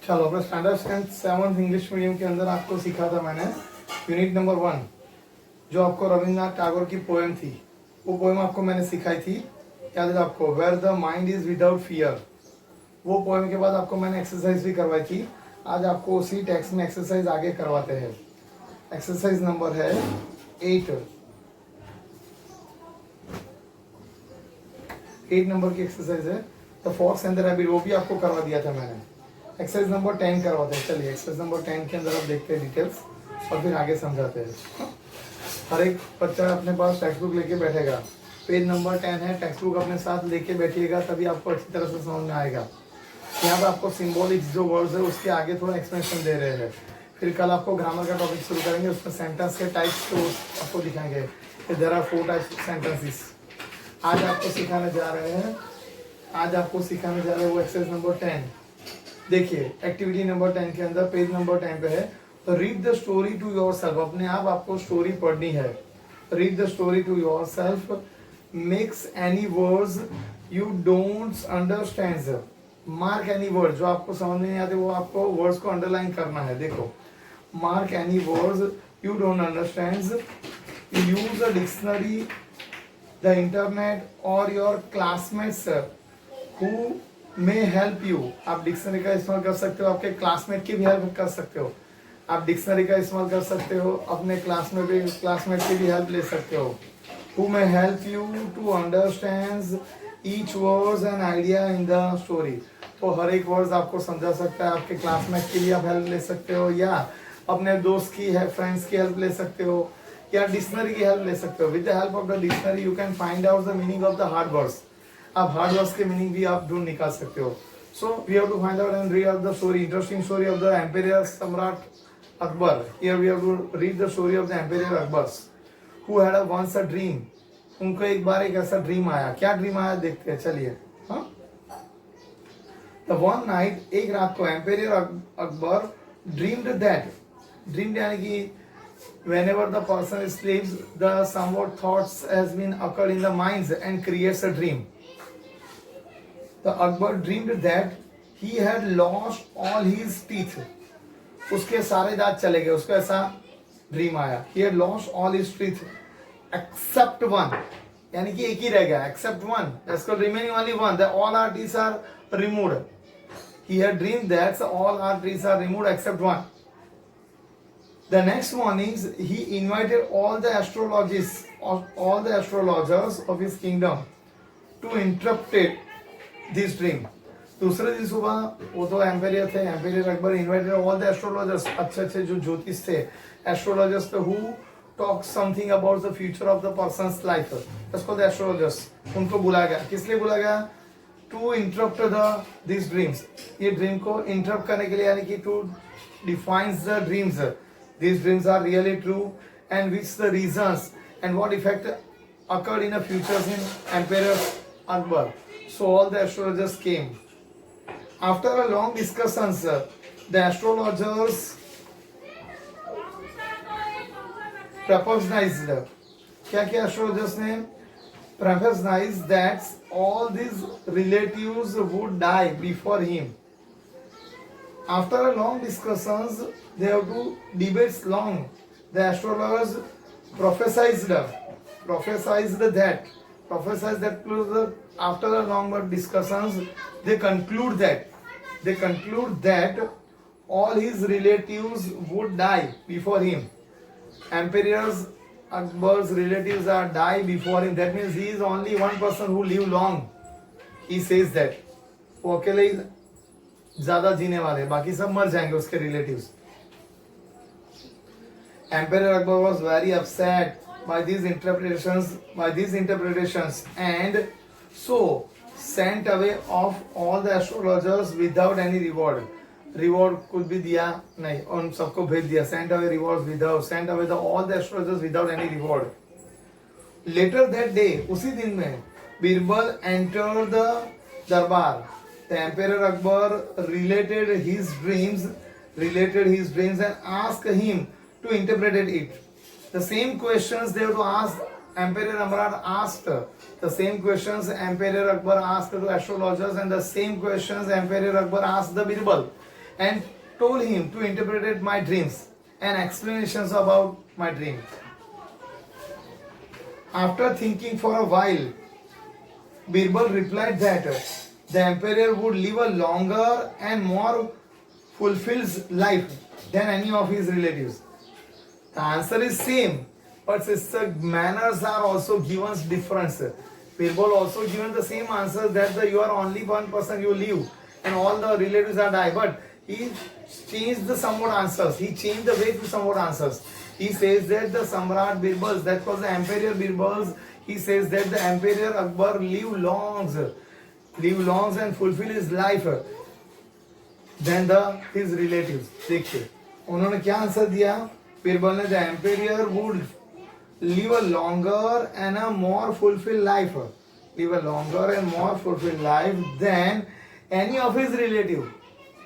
चलो अपने standard seventh English medium के अंदर आपको सिखा था मैंने यूनिट नंबर 1, जो आपको रविन्द्रनाथ टैगोर की पोएम थी, वो पोएम आपको मैंने सिखाई थी। याद है आपको, where the mind is without fear. वो पोएम के बाद आपको मैंने एक्सरसाइज भी करवाई थी। आज आपको उसी टेक्स्ट में एक्सरसाइज आगे करवाते हैं। एक्सरसाइज नंबर है 8 नंबर की एक्सरसाइज है, the fox and the rabbit. वो भी आपको करवा दिया था मैंने। एक्सरसाइज नंबर 10 करवाते हैं। चलिए एक्सरसाइज नंबर 10 के अंदर आप देखते हैं डिटेल्स और फिर आगे समझाते हैं। हर एक बच्चा अपने पास टेक्स्ट बुक लेके बैठेगा। पेज नंबर 10 है, टेक्स्ट बुक अपने साथ लेके बैठिएगा, तभी आपको अच्छी तरह से समझ में आएगा। यहाँ पर आपको सिंबॉलिक जो वर्ड्स है उसके आगे थोड़ा एक्सप्लेनेशन दे रहे हैं। फिर कल आपको ग्रामर का टॉपिक शुरू करेंगे, उसमें सेंटेंस के टाइप्स को आपको दिखाएंगे। There are 4 types of sentences. आज आपको सिखाने जा रहे हैं वो एक्सरसाइज नंबर 10। देखिए एक्टिविटी नंबर 10 के अंदर पेज नंबर 10 पे है, तो read the story to yourself. अपने आप आपको स्टोरी पढ़नी है। Read the story to yourself, mix any words you don't understand. Mark any word, जो आपको समझ में नहीं आते वो आपको वर्ड्स को अंडरलाइन करना है। देखो, mark any words you don't understand, use a dictionary, the internet or your classmates who may help you. आप डिक्शनरी का इस्तेमाल कर सकते हो, आपके क्लासमेट की भी हेल्प कर सकते हो। आप डिक्शनरी का इस्तेमाल कर सकते हो, अपने क्लासमेट की भी हेल्प ले सकते हो। Who may help you to understand each words and idea in the story. तो हर एक वर्ड्स आपको समझा सकता है। आपके क्लासमेट की भी आप हेल्प ले सकते हो, या अपने दोस्त की है, फ्रेंड्स की हेल्प ले सकते हो, या डिक्शनरी की हेल्प ले सकते हो। With the help of the dictionary you can find out the meaning of the hard words. आप हार्ड वर्ड्स के मीनिंग भी आप ढूंढ निकाल सकते हो। So we have to find out and read out the story, interesting story of the emperor सम्राट Akbar. Here we have to read the story of the emperor Akbar who had once a dream. उनको एक बार एक ऐसा dream आया। क्या dream आया देखते हैं, चलिए। द वन नाइट, एक रात को, ampere Akbar dreamed that, dreamed यानी कि whenever the person sleeps, the somewhat thoughts has been occurred in the minds and creates a dream. The Akbar dreamed that he had lost all his teeth. उसके सारे दांत चले गए, उसको ऐसा dream आया। He had lost all his teeth except one, यानी कि एक ही रह गया, except one. That's called remaining only one. That all our teeth are removed. He had dreamed that all our teeth are removed except one. The next morning, he invited all the astrologers of his kingdom to interpret this dream. दूसरे दिन सुबह वो तो emperor थे, emperor Akbar invited all the astrologers, अच्छे जो ज्योतिष थे, एस्ट्रोलॉजर्स थे, who talk something about the future of the person's life. That's called the astrologers. उनको बुलाया गया, किस लिए बुलाया गया? To interrupt this dreams. ये ड्रीम को इंटरप्ट करने के लिए, यानी कि to defines the dreams. These dreams are really true, and which the reasons and what effect occurred in the futures in Emperor Akbar. So all the astrologers came. After a long discussions, the astrologers prophesied. क्या astrologers ने prophesied that all these relatives would die before him. After a long discussions, they have to debates long. The astrologers prophesied that after a long discussions, they conclude that all his relatives would die before him. Emperor Akbar's relatives are die before him. That means he is only one person who live long. He says that वो अकेले ही ज्यादा जीने वाले, बाकी सब मर जाएंगे उसके relatives. Emperor Akbar was very upset by these interpretations, and so sent away of all the astrologers without any reward. Reward कुछ भी दिया नहीं, उन सबको भेज दिया। Sent away all the astrologers without any reward. Later that day, उसी दिन में, Birbal entered the दरबार। The Emperor Akbar related his dreams and asked him to interpret it. The same questions they have to ask, Emperor Amrad asked. The same questions Emperor Akbar asked to astrologers, and the same questions Emperor Akbar asked the Birbal. and told him to interpret my dreams and explanations about my dream. After thinking for a while, Birbal replied that the emperor would live a longer and more fulfilled life than any of his relatives. The answer is same, but the manners are also given different. Birbal also given the same answer that you are only one person, you live, and all the relatives are die. But he changed the somewhat answers. He changed the way to somewhat answers. He says that the Samrat Birbals, that was the Emperor Birbals, he says that the Emperor Akbar live long and fulfill his life than his relatives. देखिए उन्होंने क्या answer दिया? बिरबल ने the emperor would live a longer and a more fulfilled life. Live a longer and more fulfilled life than any of his relatives.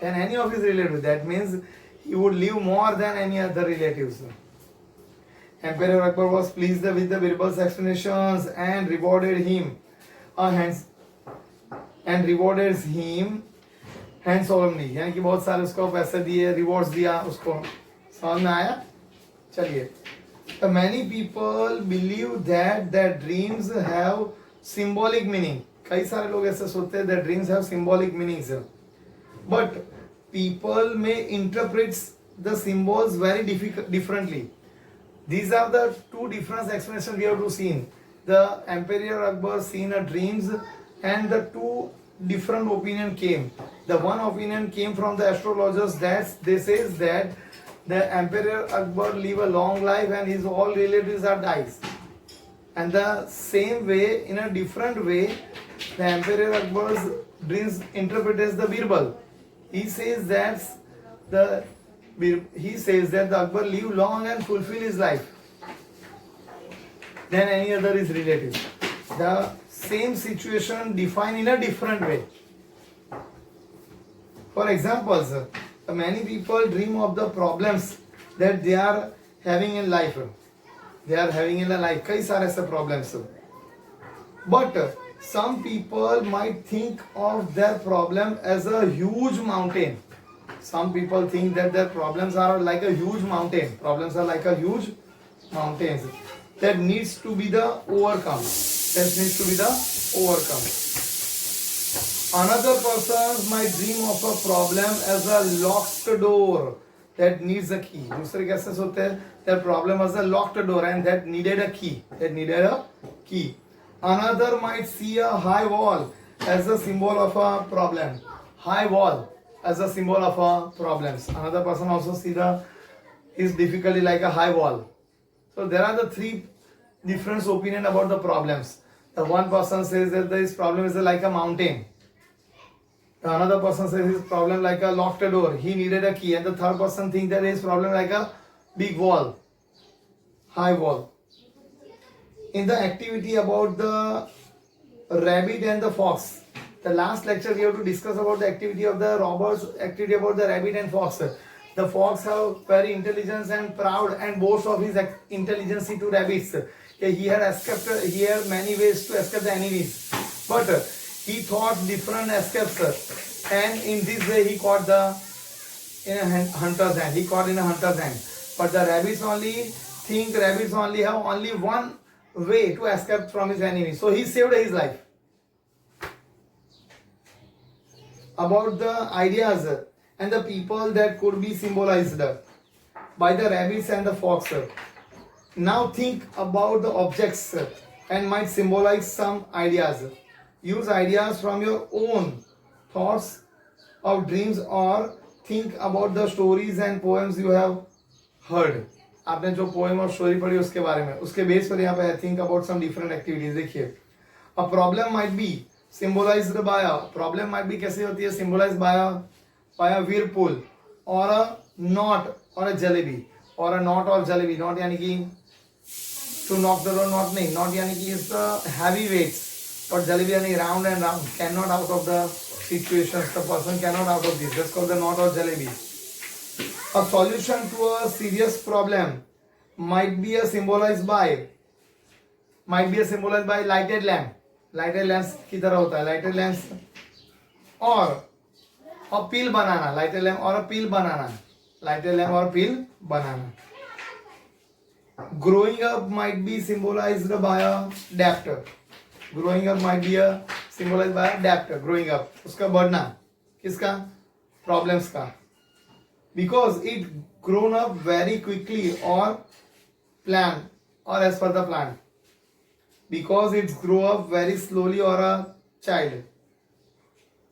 That means he would live more than any other relatives. Emperor Akbar was pleased with the Birbal's explanations and rewarded him hands solemnly. यानी कि बहुत सारे उसको पैसे दिए, rewards दिया उसको. समझ में आया? चलिए. Many people believe that their dreams have symbolic meaning. कई सारे लोग ऐसे सोचते हैं that dreams have symbolic meanings. But people may interpret the symbols very differently. These are the two different explanations we have to see. The Emperor Akbar seen a dreams and the two different opinion came. The one opinion came from the astrologers that they says that the Emperor Akbar live a long life and his all relatives are dies. And the same way, in a different way, the Emperor Akbar's dreams interprets the Birbal. He says that the Akbar live long and fulfill his life than any other his relatives. The same situation defined in a different way. For example, many people dream of the problems that they are having in life. कई सारे ऐसे problems. But some people might think of their problem as a huge mountain. Some people think that their problems are like a huge mountain. Problems are like a huge mountains that needs to be overcome. Another person might dream of a problem as a locked door that needs a key. दूसरे कैसे सोचते हैं? Their problem was a locked door and that needed a key. Another might see a high wall as a symbol of a problem. High wall as a symbol of a problems. Another person also see his difficulty like a high wall. So there are the three different opinion about the problems. The one person says that his problem is like a mountain. The another person says his problem like a locked door. He needed a key. And the third person thinks that his problem like a big wall, high wall. In the activity about the rabbit and the fox, the last lecture we have to discuss about the activity of the robbers, activity about the rabbit and fox. The fox have very intelligent and proud and boast of his intelligence to rabbits. He had many ways to escape the enemies, but he thought different escapes, and in this way he caught in a hunter's hand. But the rabbits only have only one way to escape from his enemy. So he saved his life. About the ideas and the people that could be symbolized by the rabbits and the fox. Now think about the objects and might symbolize some ideas. Use ideas from your own thoughts of dreams or think about the stories and poems you have heard. आपने जो poem और story पढ़ी उसके बारे में, उसके base पर यहाँ पे think about some different activities. देखिए, a problem might be symbolized by, problem might be कैसे होती है? सिंबलाइज्ड बाय अ व्हिरपूल और अ नॉट और अ जलेबी, और अ नॉट और जलेबी. नॉट यानी कि to knock the door, knot नहीं, नॉट यानी कि इज द हैवी वेट्स, और जलेबी यानी round and round, can not out of the situations, the person can not out of this, that's called the knot और jalebi. A solution to a serious problem might be symbolized by lighted lamp. Lighted lamps की तरह होता है, lighted lamps, or or peel banana, light a lamp or a peel banana, light a lamp or peel banana. Growing up might be symbolized by a adapter. Growing up might be a symbolized by a adapter. Growing up, उसका बढ़ना, किसका? Problems का. Because it grown up very quickly or plan or as per the plan. Because it grow up very slowly or a child.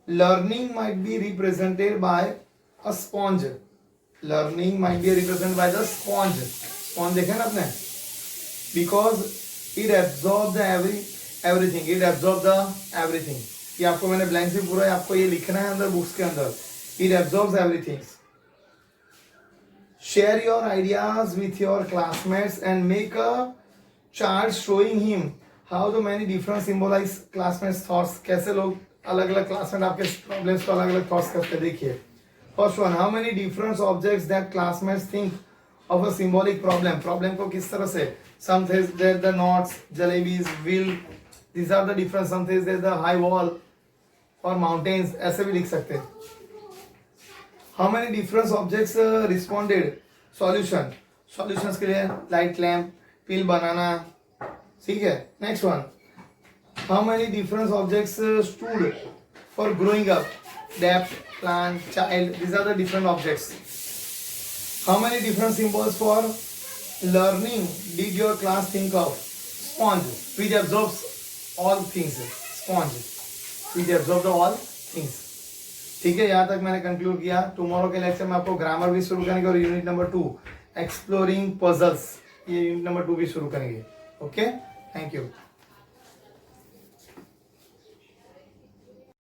Learning might be represented by a sponge. Learning might be represented by the sponge. Sponge देखा ना आपने? Because it absorbs the everything. It absorbs the everything. ये आपको मैंने blank से पूरा आपको ये लिखना है अंदर books के अंदर. It absorbs everything. Share your ideas with your classmates and make a chart showing him how the many different symbolize classmates thoughts. कैसे लोग अलग अलग क्लासमेट आपके प्रॉब्लम्स को अलग अलग थॉट्स करते देखिए. First one, how many different objects that classmates think of a symbolic problem. Problem को किस तरह से, some things there the knots, jalebis, wheel, these are the different. Some things there the high wall और mountains, ऐसे भी लिख सकते हैं. How many different objects responded. Solution, solutions के लिए लाइट लैम्प, पील बनाना. ठीक है. Next one, how many different objects stood for growing up. Depth, plant, child, these are the different objects. How many different symbols for learning did your class think of. Sponge, which absorbs all things. Sponge, which absorbs all things. ठीक है, यहाँ तक मैंने conclude किया. Tomorrow के lecture में आपको grammar भी शुरू करेंगे और यूनिट नंबर 2 एक्सप्लोरिंग पजल्स, ये यूनिट नंबर 2 भी शुरू करेंगे. Okay, thank you.